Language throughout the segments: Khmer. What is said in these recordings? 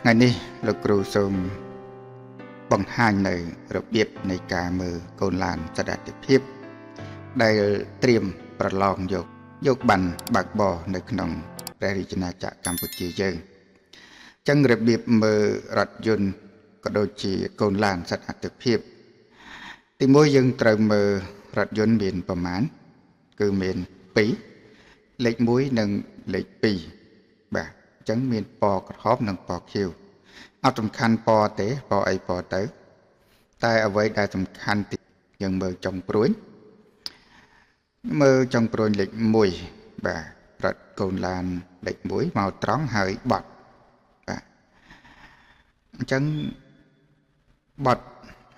ថ្ងៃនេះលោកគ្រូសូមបង្ហាញនៅរបៀបនៃការមើលកូនឡានចតតិភាពដែលត្រៀមប្រឡងយកបានបើកបរនៅក្នុងព្រះរាជាណាចក្រកម្ពុជាយើងអញ្ចឹងរបៀបមើលរថយន្តក៏ដូចជាកូនឡានចតតិភាពទីមួយយើងត្រូវមើលរថយន្តមានប្រមាណគឺមាន2លេខ1និងលេខ2បាទអញ្ចឹងមានពណ៌ក្រហមនិងពណ៌ខៀវអត់សំខាន់ពណ៌ទេពណ៌អីពណ៌ទៅតែអ្វីដែលសំខាន់ទីយើងមើលចុងព្រួយលេខ1បាទរថកូនឡានលេខ1មកត្រង់ហើយបត់បាទអញ្ចឹងបត់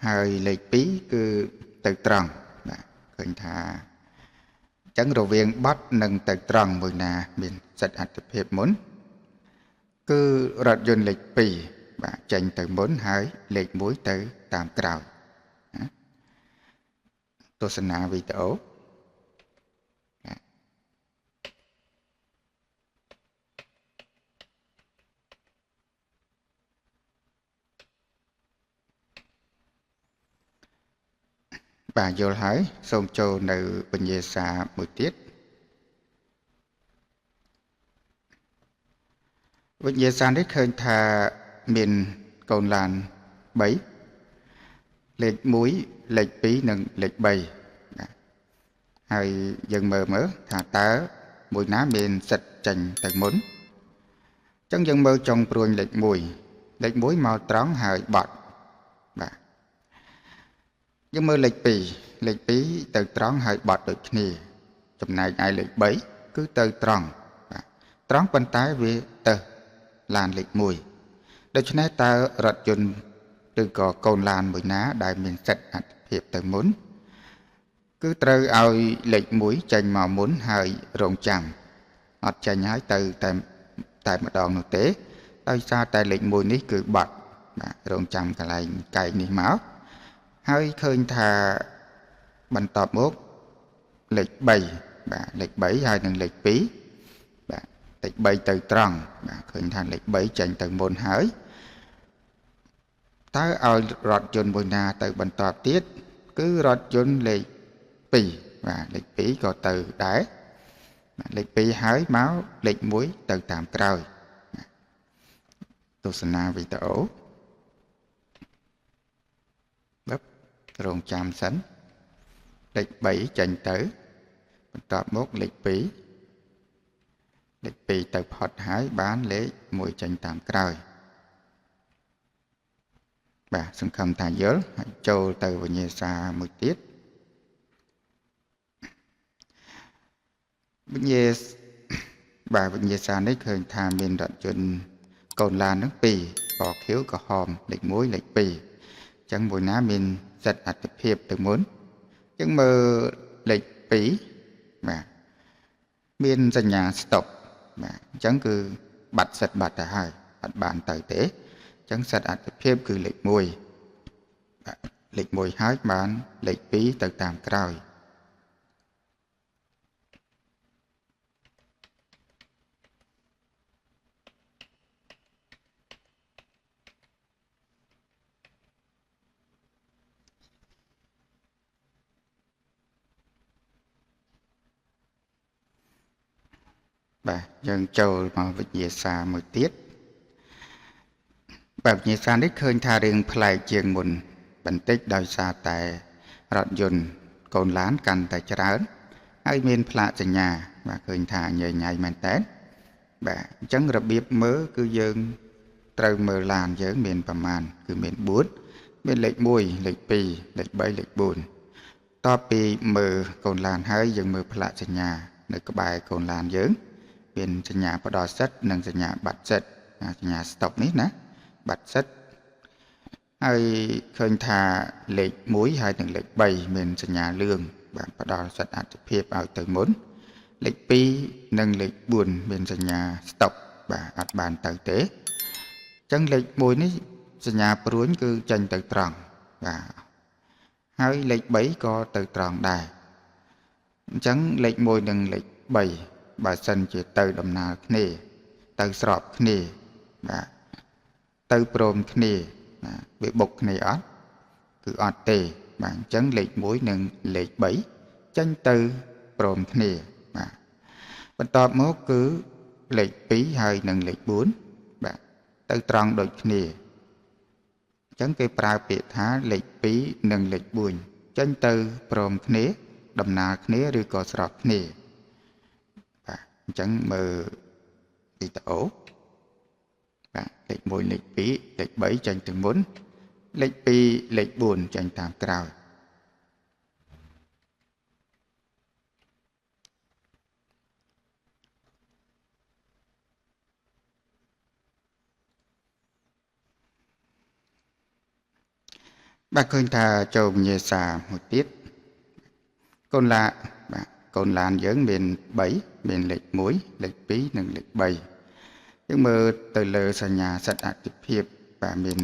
ហើយលេខ2គឺទៅត្រង់បាទឃើញថាអញ្ចឹងរវាងបត់និងទៅត្រង់មួយណាមានសិទ្ធិអត្ថភាពមុនគឺរថយន្តលេខ2បាទចេញទៅមុនហើយលេខ1ទៅតាមក្រោយទស្សនាវីដេអូបាទយល់ហើយសូមចូលនៅពញ្ញាសាមួយទៀតវិញ្ញាសានេះឃើញថាមានកូនឡាន3លេខ1លេខ2និងលេខ3ហើយយើងមើលថាតើមួយណាមានសិទ្ធិចេញទៅមុនអញ្ចឹងយើងមើលចុងព្រួយលេខ1មកត្រង់ហើយបត់បាទយើងមើលលេខ2ទៅត្រង់ហើយបត់ដូចគ្នាចំណែកឯលេខ3គឺទៅត្រង់បាទត្រង់ប៉ុន្តែវាទៅឡានលេខ1ដូច្នេះតើរថយន្តឬក៏កូនឡានមួយណាដែលមានសិទ្ធិអត្ថភាពទៅមុនគឺត្រូវឲ្យលេខ1ចេញមកមុនហើយរងចាំអត់ចេញហើយទៅតែម្ដងនោះទេដោយសារតែលេខ1នេះគឺបត់បាទរងចាំកន្លែងកែកនេះមកហើយឃើញថាបន្ទាប់មកលេខ3បាទលេខ3ហើយនឹងលេខ2បាទលេខ3ទៅត្រង់បាទឃើញថាលេខ3ចេញទៅមុនហើយតើឲ្យរថយន្តមួយណាទៅបន្តទៀតគឺរថយន្តលេខ2បាទលេខ2ក៏ទៅដែរលេខ2ហើយមកលេខ1ទៅតាមក្រោយទស្សនាវីដេអូរងចាំសិនលេខ3ចេញទៅបន្ទាប់មកលេខ2ទៅផុតហើយបានលេខ1ចេញតាមក្រោយបាទសង្ឃឹមថាយល់ហើយចូលទៅវិញ្ញាសាមួយទៀតវិញ្ញាសានេះឃើញថាមានរថយន្តកូនឡាននឹង2ពណ៌ខៀវក្រហមលេខ1លេខ2អញ្ចឹងមួយណាមានសិទ្ធិអត្ថភាពទៅមុនអញ្ចឹងមើលលេខ2បាទមានសញ្ញា stop បាទអញ្ចឹងគឺបាត់សិទ្ធិបាត់ទៅហើយអត់បានទៅទេអញ្ចឹងសិទ្ធិអត្ថភាពគឺលេខ1បាទលេខ1ហើយបានលេខ2ទៅតាមក្រោយបាទយើងចូលមកវិញ្ញាសាមួយទៀតបាទវិញ្ញាសានេះឃើញថារឿងប្លែកជាងមុនបន្តិចដោយសារតែរថយន្តកូនឡានកាន់តែច្រើនហើយមានផ្លាកសញ្ញាបាទឃើញថាញញៃមែនតើបាទអញ្ចឹងរបៀបមើលគឺយើងត្រូវមើលឡានយើងមានប្រមាណគឺមាន4មានលេខ1លេខ2លេខ3លេខ4តទៅពីមើលកូនឡានហើយយើងមើលផ្លាកសញ្ញានៅក្បែរកូនឡានយើងមានសញ្ញាផ្ដល់សិទ្ធិនិងសញ្ញាបាត់សិទ្ធិសញ្ញា stop នេះណាបាត់សិទ្ធិហើយឃើញថាលេខ1ហើយនិងលេខ3មានសញ្ញាលឿងបាទផ្ដល់សិទ្ធិអត្ថភាពឲ្យទៅមុនលេខ2និងលេខ4មានសញ្ញា stop បាទអត់បានទៅទេអញ្ចឹងលេខ1នេះសញ្ញាព្រួញគឺចេញទៅត្រង់បាទហើយលេខ3ក៏ទៅត្រង់ដែរអញ្ចឹងលេខ1និងលេខ3បើសិនជាទៅដំណើរគ្នាទៅស្របគ្នាបាទ từ prom khné bị bục này ớt cứ ọt tê bạn chấn lệch mũi nâng lệch 7 chân từ prom khnéបន្ទាប់មកគឺលេខ2ហើយនិងលេខ4បាទទៅត្រង់ដូចគ្នាអញ្ចឹងគេប្រើពាក្យថាលេខ2និងលេខ4ចេញទៅព្រមគ្នាដំណាលគ្នាឬក៏ស្របគ្នាបាទអញ្ចឹងមើលវីដេអូបាទលេខ1លេខ2លេខ3ចេញទៅមុនលេខ2លេខ4ចេញតាមក្រោយបាទឃើញថាចូលវិញ្ញាសាមួយទៀតកូនឡាបាទកូនឡានយើងមាន3មានលេខ1លេខ2និងលេខ3យើងមើលទៅលើសញ្ញាសិទ្ធិអតិភិបបាទមាន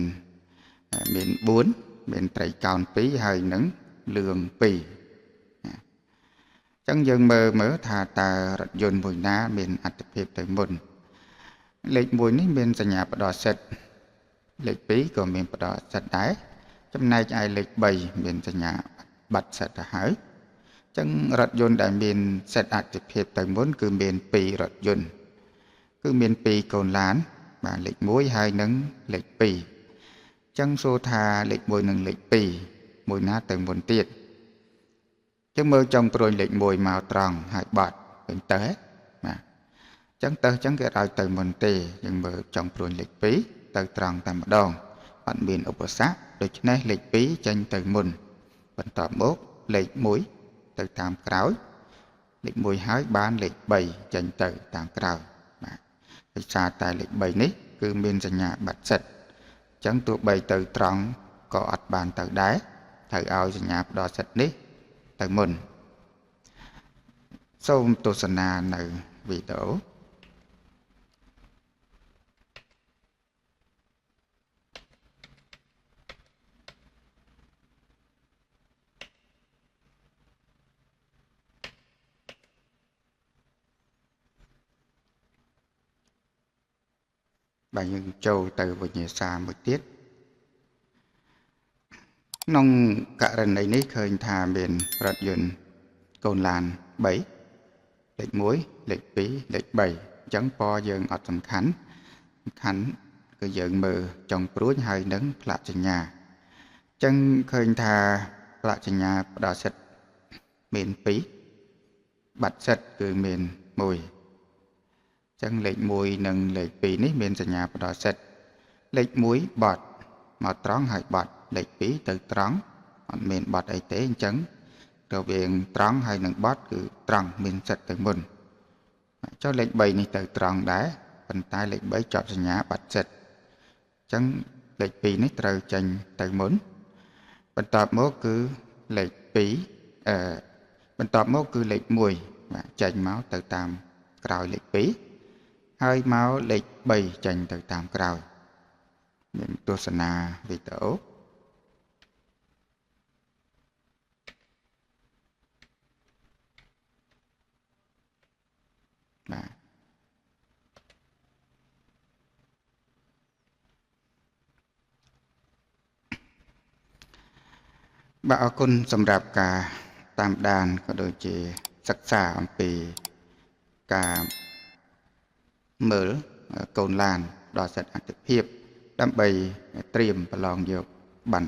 4មានត្រីកោណ2ហើយនឹងលឿង2អញ្ចឹងយើងមើលថាតើរថយន្តមួយណាមានអតិភិបទៅមុនលេខ1នេះមានសញ្ញាផ្ដោតសិទ្ធិលេខ2ក៏មានផ្ដោតសិទ្ធិដែរចំណែកឯលេខ3មានសញ្ញាបាត់សិទ្ធិទៅហើយអញ្ចឹងរថយន្តដែលមានសិទ្ធិអតិភិបទៅមុនគឺមាន2រថយន្តគឺមាន2កូនឡានបាទលេខ1ហើយនិងលេខ2អញ្ចឹងសួរថាលេខ1និងលេខ2មួយណាទៅមុនទៀតអញ្ចឹងមើលចំព្រួយលេខ1មកត្រង់ហើយបាត់ឃើញទៅបាទអញ្ចឹងគេឲ្យទៅមុនទេយើងមើលចំព្រួយលេខ2ទៅត្រង់តែម្ដងអត់មានឧបសគ្គដូច្នេះលេខ2ចេញទៅមុនបន្ទាប់មកលេខ1ទៅតាមក្រោយលេខ1ហើយបានលេខ3ចេញទៅតាមក្រោយបាទដោយសារតែលេខ3នេះគឺមានសញ្ញាបាត់សិទ្ធិអញ្ចឹងទោះបីទៅត្រង់ក៏អត់បានទៅដែរត្រូវឲ្យសញ្ញាផ្ដោតសិទ្ធិនេះទៅមុនសូមទស្សនានៅវីដេអូបាទយើងចូលទៅវិញ្ញាសាមួយទៀតក្នុងករណីនេះឃើញថាមានរថយន្តកូនឡាន3លេខ1លេខ2លេខ3អញ្ចឹងពណ៌យើងអត់សំខាន់គឺយើងមើលចុងព្រួយហើយនឹងផ្លាកសញ្ញាអញ្ចឹងឃើញថាផ្លាកសញ្ញាផ្ដោតសិទ្ធិមាន2បាត់សិទ្ធិគឺមាន1ចឹងលេខ1និងលេខ2នេះមានសញ្ញាផ្ដោតសិទ្ធិលេខ1បត់មកត្រង់ហើយបត់លេខ2ទៅត្រង់អត់មានបត់អីទេអញ្ចឹងរវាងត្រង់ហើយនឹងបត់គឺត្រង់មានសិទ្ធិទៅមុនចុះលេខ3នេះទៅត្រង់ដែរប៉ុន្តែលេខ3ជាប់សញ្ញាបាត់សិទ្ធិអញ្ចឹងលេខ2នេះត្រូវចេញទៅមុនបន្ទាប់មកគឺលេខ2បន្ទាប់មកគឺលេខ1បាទចេញមកទៅតាមក្រោយលេខ2ហើយមកលេខ3ចេញទៅតាមក្រោយមានទស្សនាវីដេអូបាទបាទអរគុណសម្រាប់ការតាមដានក៏ដូចជាសិក្សាអំពីការមើលកូនឡានដល់សិទ្ធិអតិភិបដើម្បីត្រៀមប្រឡងយកបាន